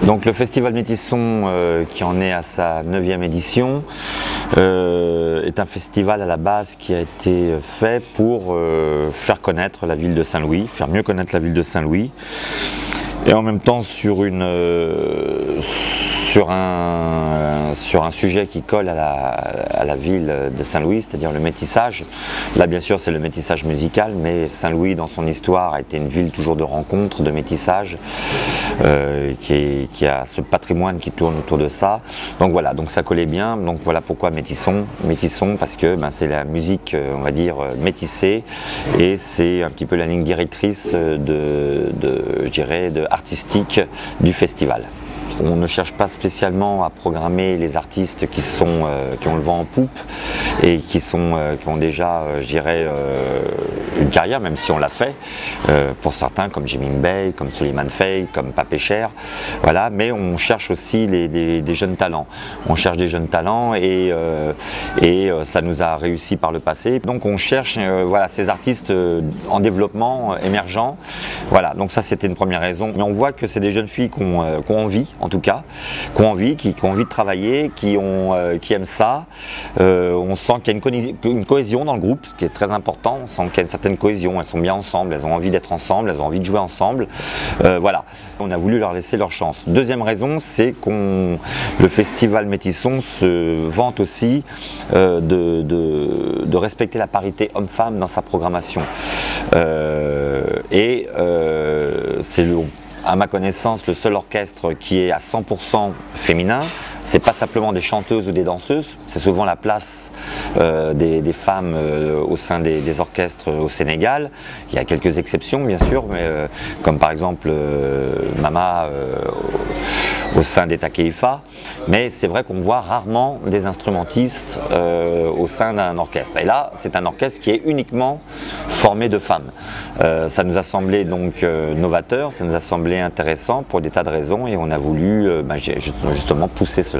Donc le Festival Métisson, qui en est à sa 9e édition, est un festival à la base qui a été fait pour faire connaître la ville de Saint-Louis, faire mieux connaître la ville de Saint-Louis, et en même temps sur un sujet qui colle à la ville de Saint-Louis, c'est-à-dire le métissage. Là bien sûr c'est le métissage musical, mais Saint-Louis dans son histoire a été une ville toujours de rencontres, de métissage, qui a ce patrimoine qui tourne autour de ça. Donc voilà, donc ça collait bien, donc voilà pourquoi Métisson. Métisson parce que c'est la musique, on va dire, métissée, et c'est un petit peu la ligne directrice je dirais, artistique du festival. On ne cherche pas spécialement à programmer les artistes qui ont le vent en poupe et qui ont déjà, je dirais, une carrière, même si on l'a fait, pour certains comme Jimmy Bay, comme Suleiman Faye, comme Papé Cher, voilà, mais on cherche aussi des jeunes talents. On cherche des jeunes talents et ça nous a réussi par le passé. Donc on cherche voilà, ces artistes en développement, émergents. Voilà, donc ça c'était une première raison. Mais on voit que c'est des jeunes filles qui ont envie, en tout cas, qui ont envie de travailler, qui aiment ça. On sent qu'il y a une cohésion dans le groupe, ce qui est très important. On sent qu'il y a une certaine cohésion, elles sont bien ensemble, elles ont envie d'être ensemble, elles ont envie de jouer ensemble. Voilà, on a voulu leur laisser leur chance. Deuxième raison, c'est le festival Métisson se vante aussi de respecter la parité homme-femme dans sa programmation. C'est à ma connaissance le seul orchestre qui est à 100% féminin. C'est pas simplement des chanteuses ou des danseuses, c'est souvent la place des femmes au sein des orchestres au Sénégal. Il y a quelques exceptions bien sûr, mais comme par exemple Mama au sein des Takeifa, mais c'est vrai qu'on voit rarement des instrumentistes au sein d'un orchestre. Et là, c'est un orchestre qui est uniquement formé de femmes. Ça nous a semblé donc novateur, ça nous a semblé intéressant pour des tas de raisons, et on a voulu justement pousser cela.